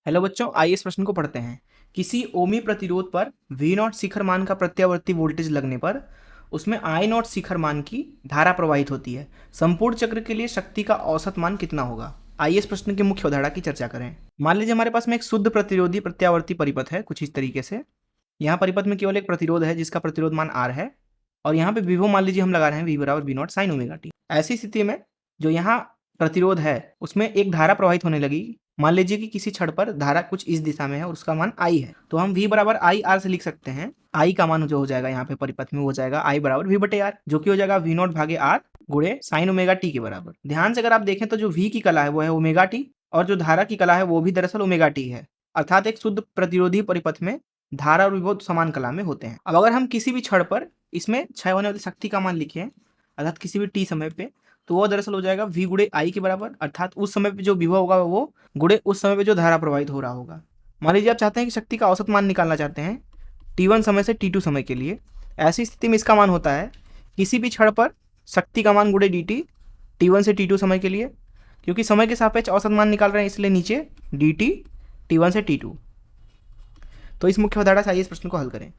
Hello बच्चों, आइए इस प्रश्न को पढ़ते हैं। किसी ओमी प्रतिरोध पर V नॉट शिखर मान का प्रत्यावर्ती वोल्टेज लगने पर उसमें I नॉट शिखर मान की धारा प्रवाहित होती है। संपूर्ण चक्र के लिए शक्ति का औसत मान कितना होगा? आइए इस प्रश्न की मुख्य अवधारणा की चर्चा करें। मान लीजिए हमारे पास में एक शुद्ध प्रतिरोधी प्रत्यावर्ती परिपथ है कुछ इस तरीके से। यहाँ परिपथ में केवल एक प्रतिरोध है जिसका प्रतिरोध मान R है और यहाँ पे विभव मान लीजिए हम लगा रहे हैं V बराबर V not sine omega T. ऐसी स्थिति में जो यहाँ प्रतिरोध है उसमें एक धारा प्रवाहित होने लगी। मान लीजिए कि किसी छड़ पर धारा कुछ इस दिशा में है और उसका मान I है, तो हम V बराबर आई आर से लिख सकते हैं। I का मान जो हो जाएगा यहाँ पे परिपथ में हो जाएगा I बराबर V बटे आर, जो कि हो जाएगा V नॉट भागे आर गुणे साइन ओमेगा टी के बराबर। ध्यान से अगर आप देखें तो जो V की कला है वो है ओमेगा टी और जो धारा की कला है वो भी दरअसल ओमेगा टी है। अर्थात एक शुद्ध प्रतिरोधी परिपथ में धारा और विभव समान कला में होते हैं। अब अगर हम किसी भी छड़ पर इसमें क्षय होने वाली शक्ति का मान लिखें अर्थात किसी भी टी समय पे, तो वो दरअसल हो जाएगा V गुणे आई के बराबर। अर्थात उस समय पे जो विभव होगा वो गुणे उस समय पे जो धारा प्रवाहित हो रहा होगा। मान लीजिए आप चाहते हैं कि शक्ति का औसत मान निकालना चाहते हैं T1 समय से T2 समय के लिए। ऐसी स्थिति में इसका मान होता है किसी भी छड़ पर शक्ति का मान गुणे dt T1 से T2 समय के लिए। क्योंकि समय के सापेक्ष औसत मान निकाल रहे हैं इसलिए नीचे dt T1 से T2। तो इस मुख्य अवधारणा से आइए इस प्रश्न को हल करें।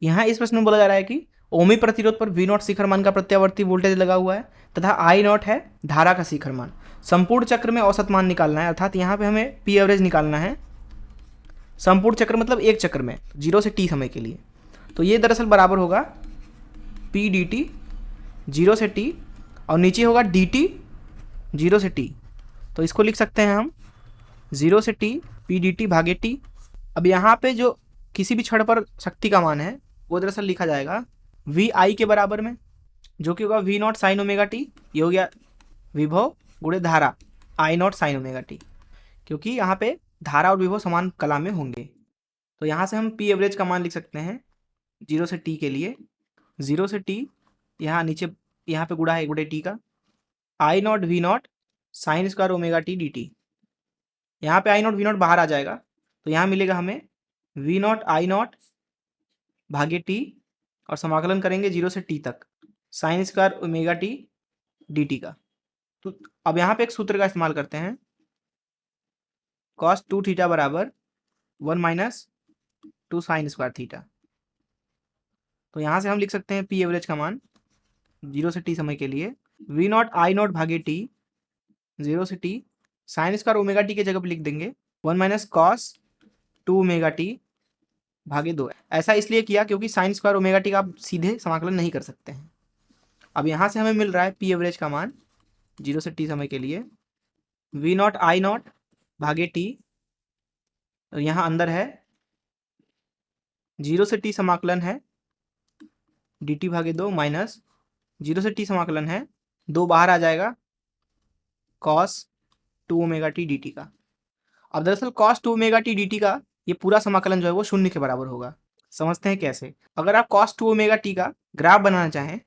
यहाँ इस प्रश्न में बोला जा रहा है कि ओमी प्रतिरोध पर V नॉट शिखर मान का प्रत्यावर्ती वोल्टेज लगा हुआ है तथा I नॉट है धारा का शिखर मान। संपूर्ण चक्र में औसत मान निकालना है अर्थात यहाँ पे हमें P एवरेज निकालना है। संपूर्ण चक्र मतलब एक चक्र में 0 से T समय के लिए, तो ये दरअसल बराबर होगा P dt 0 से T और नीचे होगा dt 0 से T। तो इसको लिख सकते हैं हम 0 से T P dt भागे T। अब यहाँ पे जो किसी भी छड़ पर शक्ति का मान है वो दरअसल लिखा जाएगा V I के बराबर में, जो कि होगा V not sine omega T. ये हो गया विभव गुणे धारा I not sine omega T, क्योंकि यहाँ पे धारा और विभव समान कला में होंगे। तो यहाँ से हम P एवरेज का मान लिख सकते हैं 0 से T के लिए। 0 से T यहाँ नीचे यहाँ पे गुणा है गुणे T का I not V not sine square omega T D T. यहाँ पे I नॉट V नॉट बाहर आ जाएगा तो यहाँ मिलेगा हमें V नॉट I नॉट भागे T और समाकलन करेंगे 0 से T तक sine square omega T D T का। तो अब यहाँ पे एक सूत्र का इस्तेमाल करते हैं cos 2 थीटा बराबर 1 माइनस 2 साइन स्क्वायर थीटा। तो यहाँ से हम लिख सकते हैं P एवरेज का मान 0 से T समय के लिए V नॉट I नॉट भागे T 0 से T sine square omega T के जगह पे लिख देंगे 1 माइनस कॉस 2 ओमेगा टी भागे 2। ऐसा इसलिए किया क्योंकि साइन स्क्वायर ओमेगा टी का आप सीधे समाकलन नहीं कर सकते हैं। अब यहाँ से हमें मिल रहा है P एवरेज का मान 0 से T समय के लिए V नॉट I नॉट भागे T और यहाँ अंदर है 0 से T समाकलन है dt भागे 2 माइनस 0 से T समाकलन है 2 बाहर आ जाएगा cos 2 omega T D T का। अब दरअसल cos 2 omega T D T का ये पूरा समाकलन जो है वो शून्य के बराबर होगा। समझते हैं कैसे। अगर आप cos 2 ओमेगा टी का ग्राफ बनाना चाहें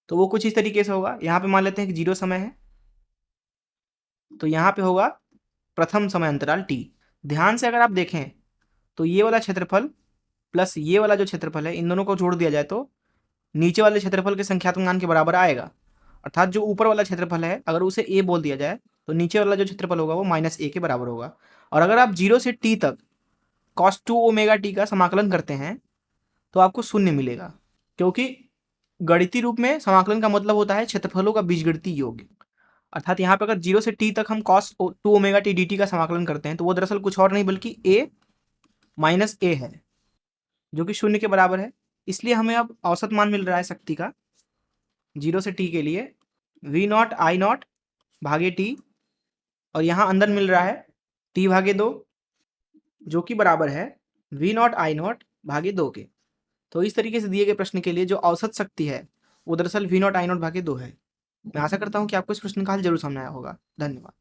तो वो कुछ इस तरीके से होगा। यहाँ पे मान लेते हैं कि 0 समय है तो यहाँ पे होगा प्रथम समय अंतराल t। ध्यान से अगर आप देखें तो ये वाला क्षेत्रफल प्लस ये वाला जो क्षेत्रफल है इन दोनों को जोड़ दिया जाए तो नीचे वाले क्षेत्रफल के संख्यात्मक मान के बराबर आएगा। अर्थात जो ऊपर वाला क्षेत्रफल है अगर उसे a बोल दिया जाए तो नीचे वाला जो क्षेत्रफल होगा वो माइनस a के बराबर होगा। और अगर आप 0 से t तक cos 2 ओमेगा टी का समाकलन करते हैं तो आपको शून्य मिलेगा, क्योंकि गणितीय रूप में समाकलन का मतलब होता है क्षेत्रफलों का बीजगणितीय योग। अर्थात यहाँ पे अगर 0 से t तक हम cos 2 omega T D T का समाकलन करते हैं तो वो दरअसल कुछ और नहीं बल्कि a माइनस a है, जो कि शून्य के बराबर है। इसलिए हमें अब औसत मान मिल रहा है शक्ति का 0 से t के लिए V नॉट I नॉट भागे t और यहाँ अंदर मिल रहा है t भागे 2, जो कि बराबर है V नॉट I नॉट भागे 2 के। तो इस तरीके से दिए गए प्रश्न के लिए जो औसत शक्ति है वो दरअसल V नॉट I नॉट भागे 2 है। मैं आशा करता हूँ कि आपको इस प्रश्न का हल जरूर समझ आया होगा। धन्यवाद।